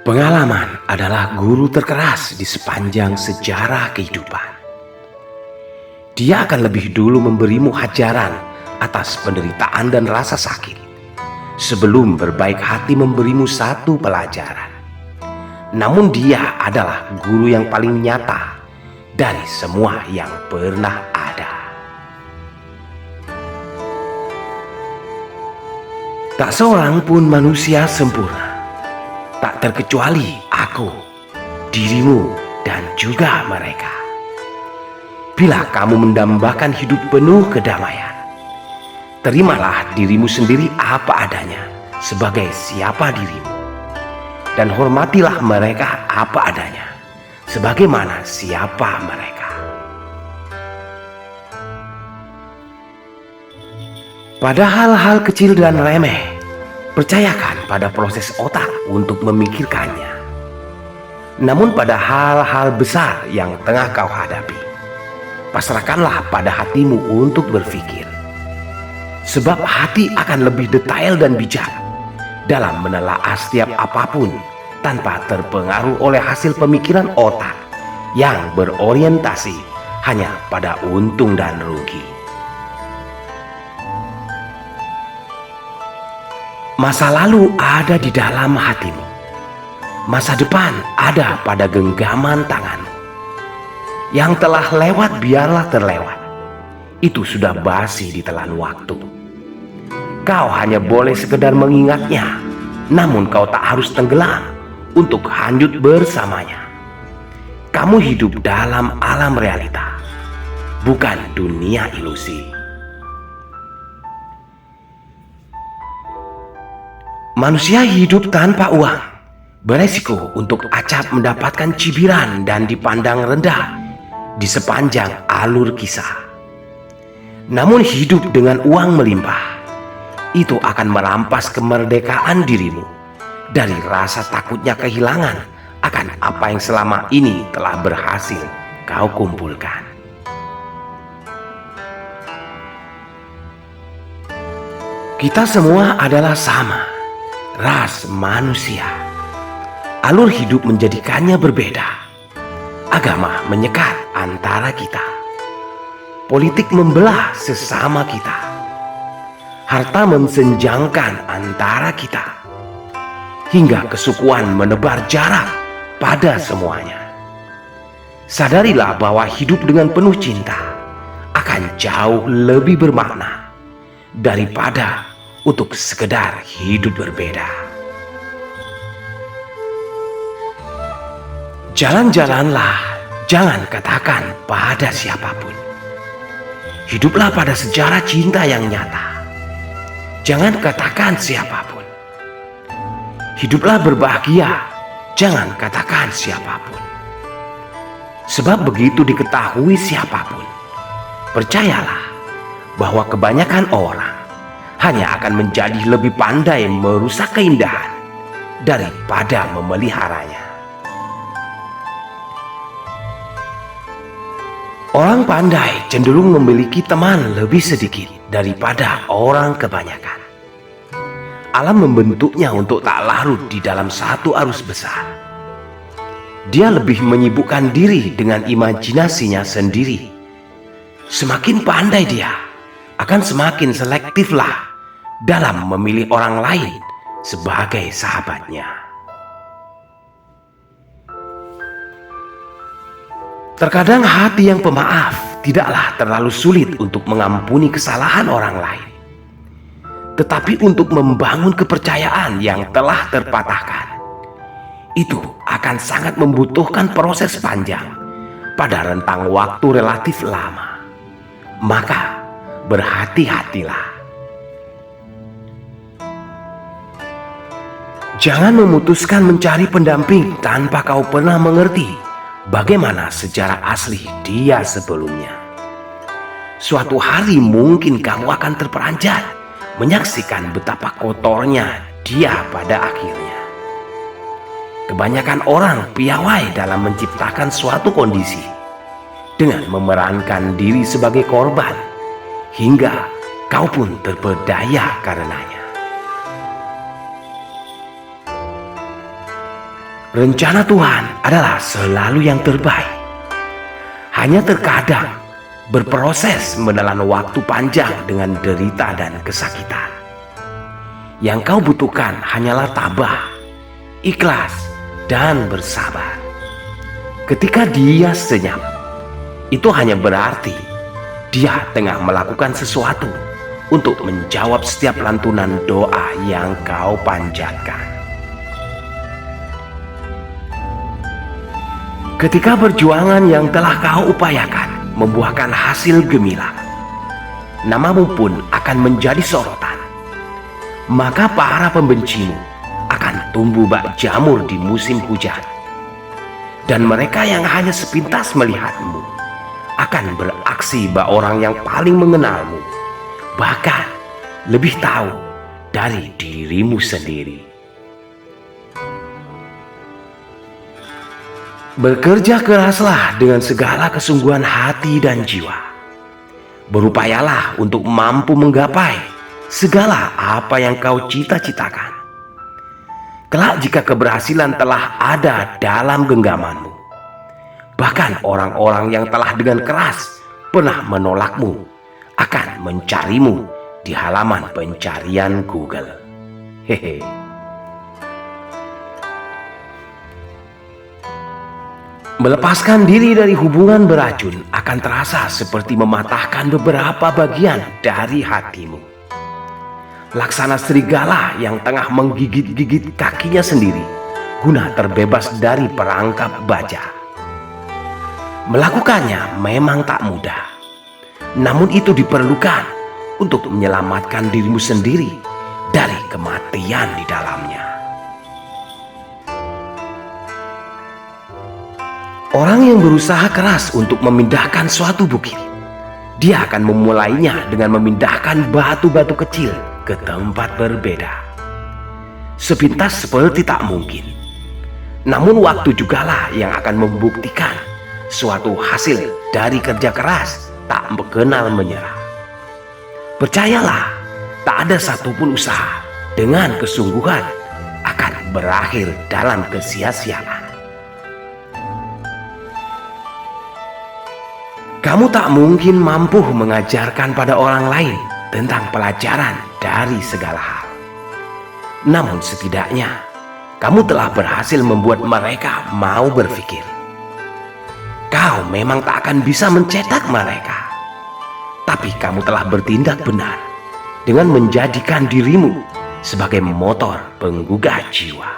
Pengalaman adalah guru terkeras di sepanjang sejarah kehidupan. Dia akan lebih dulu memberimu hajaran atas penderitaan dan rasa sakit, sebelum berbaik hati memberimu satu pelajaran. Namun dia adalah guru yang paling nyata dari semua yang pernah ada. Tak seorang pun manusia sempurna, tak terkecuali aku, dirimu, dan juga mereka. Bila kamu mendambakan hidup penuh kedamaian, terimalah dirimu sendiri apa adanya sebagai siapa dirimu, dan hormatilah mereka apa adanya sebagaimana siapa mereka. Pada hal-hal kecil dan remeh, percayakan pada proses otak untuk memikirkannya. Namun pada hal-hal besar yang tengah kau hadapi, pasrahkanlah pada hatimu untuk berpikir. Sebab hati akan lebih detail dan bijak dalam menelaah setiap apapun tanpa terpengaruh oleh hasil pemikiran otak yang berorientasi hanya pada untung dan rugi. Masa lalu ada di dalam hatimu. Masa depan ada pada genggaman tanganmu. Yang telah lewat biarlah terlewat. Itu sudah basi ditelan waktu. Kau hanya boleh sekedar mengingatnya, namun kau tak harus tenggelam untuk hanyut bersamanya. Kamu hidup dalam alam realita, bukan dunia ilusi. Manusia hidup tanpa uang, beresiko untuk acap mendapatkan cibiran dan dipandang rendah di sepanjang alur kisah. Namun hidup dengan uang melimpah, itu akan merampas kemerdekaan dirimu dari rasa takutnya kehilangan akan apa yang selama ini telah berhasil kau kumpulkan. Kita semua adalah sama, ras manusia. Alur hidup menjadikannya berbeda. Agama menyekat antara kita. Politik membelah sesama kita. Harta mensenjangkan antara kita. Hingga kesukuan menebar jarak pada semuanya. Sadarilah bahwa hidup dengan penuh cinta akan jauh lebih bermakna daripada untuk sekedar hidup berbeda. Jalan-jalanlah, jangan katakan pada siapapun. Hiduplah pada sejarah cinta yang nyata. Jangan katakan siapapun. Hiduplah berbahagia, jangan katakan siapapun. Sebab begitu diketahui siapapun, percayalah bahwa kebanyakan orang hanya akan menjadi lebih pandai merusak keindahan daripada memeliharanya. Orang pandai cenderung memiliki teman lebih sedikit daripada orang kebanyakan. Alam membentuknya untuk tak larut di dalam satu arus besar. Dia lebih menyibukkan diri dengan imajinasinya sendiri. Semakin pandai dia, akan semakin selektiflah dalam memilih orang lain sebagai sahabatnya. Terkadang hati yang pemaaf tidaklah terlalu sulit untuk mengampuni kesalahan orang lain, tetapi untuk membangun kepercayaan yang telah terpatahkan, itu akan sangat membutuhkan proses panjang pada rentang waktu relatif lama. Maka berhati-hatilah. Jangan memutuskan mencari pendamping tanpa kau pernah mengerti bagaimana sejarah asli dia sebelumnya. Suatu hari mungkin kamu akan terperanjat menyaksikan betapa kotornya dia pada akhirnya. Kebanyakan orang piawai dalam menciptakan suatu kondisi dengan memerankan diri sebagai korban, hingga kau pun terpedaya karenanya. Rencana Tuhan adalah selalu yang terbaik. Hanya terkadang berproses menelan waktu panjang dengan derita dan kesakitan. Yang kau butuhkan hanyalah tabah, ikhlas, dan bersabar. Ketika dia senyap, itu hanya berarti dia tengah melakukan sesuatu untuk menjawab setiap lantunan doa yang kau panjatkan. Ketika perjuangan yang telah kau upayakan membuahkan hasil gemilang, namamu pun akan menjadi sorotan. Maka para pembencimu akan tumbuh bak jamur di musim hujan. Dan mereka yang hanya sepintas melihatmu akan beraksi bak orang yang paling mengenalmu, bahkan lebih tahu dari dirimu sendiri. Bekerja keraslah dengan segala kesungguhan hati dan jiwa. Berupayalah untuk mampu menggapai segala apa yang kau cita-citakan. Kelak jika keberhasilan telah ada dalam genggamanmu, bahkan orang-orang yang telah dengan keras pernah menolakmu akan mencarimu di halaman pencarian Google. Hehe. Melepaskan diri dari hubungan beracun akan terasa seperti mematahkan beberapa bagian dari hatimu. Laksana serigala yang tengah menggigit-gigit kakinya sendiri guna terbebas dari perangkap baja. Melakukannya memang tak mudah, namun itu diperlukan untuk menyelamatkan dirimu sendiri dari kematian di dalamnya. Orang yang berusaha keras untuk memindahkan suatu bukit, dia akan memulainya dengan memindahkan batu-batu kecil ke tempat berbeda. Sepintas seperti tak mungkin, namun waktu jugalah yang akan membuktikan suatu hasil dari kerja keras tak kenal menyerah. Percayalah, tak ada satupun usaha dengan kesungguhan akan berakhir dalam kesia-siaan. Kamu tak mungkin mampu mengajarkan pada orang lain tentang pelajaran dari segala hal. Namun setidaknya kamu telah berhasil membuat mereka mau berpikir. Kau memang tak akan bisa mencetak mereka, tapi kamu telah bertindak benar dengan menjadikan dirimu sebagai motor penggugah jiwa.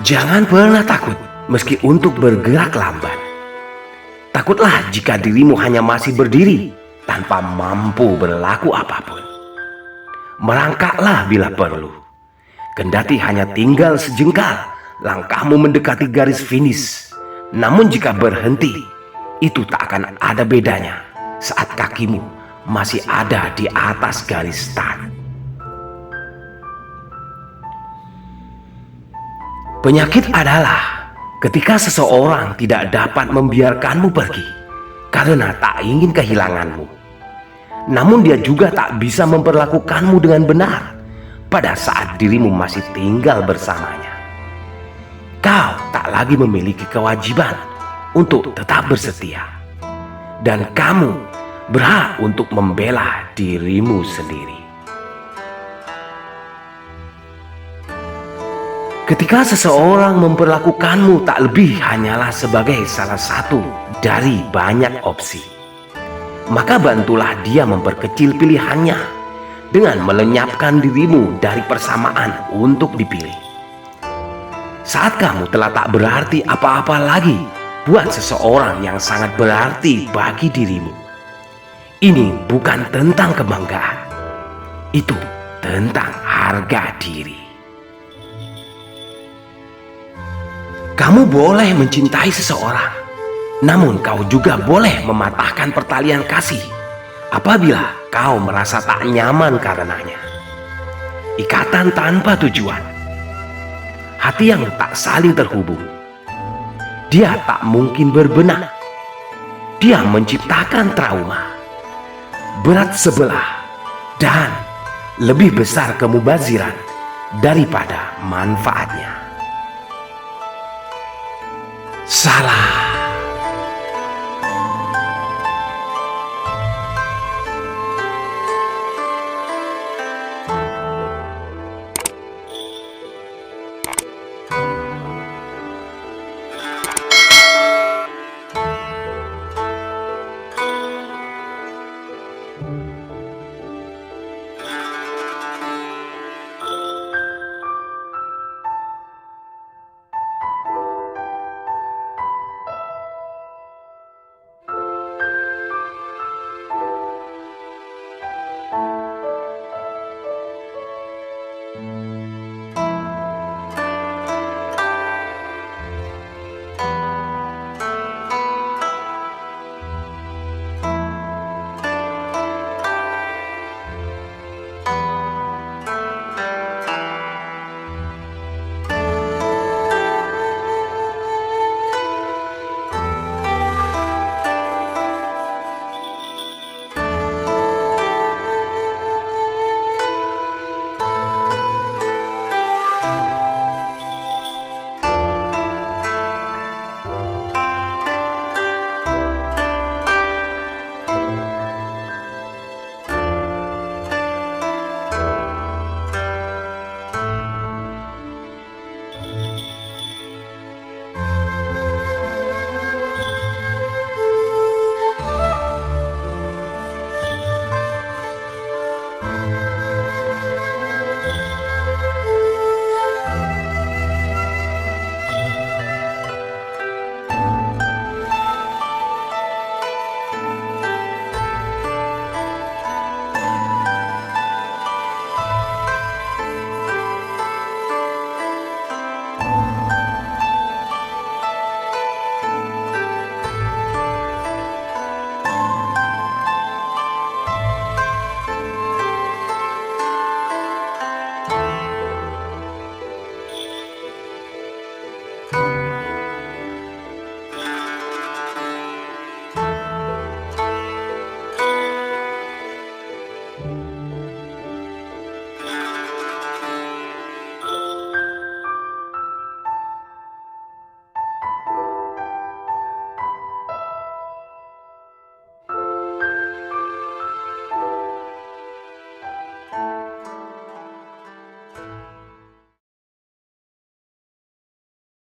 Jangan pernah takut meski untuk bergerak lambat. Takutlah jika dirimu hanya masih berdiri tanpa mampu berlaku apapun. Merangkaklah bila perlu. Kendati hanya tinggal sejengkal langkahmu mendekati garis finish. Namun jika berhenti, itu tak akan ada bedanya saat kakimu masih ada di atas garis start. Penyakit adalah ketika seseorang tidak dapat membiarkanmu pergi karena tak ingin kehilanganmu, namun dia juga tak bisa memperlakukanmu dengan benar pada saat dirimu masih tinggal bersamanya. Kau tak lagi memiliki kewajiban untuk tetap bersetia, dan kamu berhak untuk membela dirimu sendiri. Ketika seseorang memperlakukanmu tak lebih hanyalah sebagai salah satu dari banyak opsi, maka bantulah dia memperkecil pilihannya dengan melenyapkan dirimu dari persamaan untuk dipilih. Saat kamu telah tak berarti apa-apa lagi buat seseorang yang sangat berarti bagi dirimu, ini bukan tentang kebanggaan, itu tentang harga diri. Kamu boleh mencintai seseorang, namun kau juga boleh mematahkan pertalian kasih apabila kau merasa tak nyaman karenanya. Ikatan tanpa tujuan, hati yang tak saling terhubung, dia tak mungkin berbenah. Dia menciptakan trauma, berat sebelah, dan lebih besar kemubaziran daripada manfaatnya. Salah.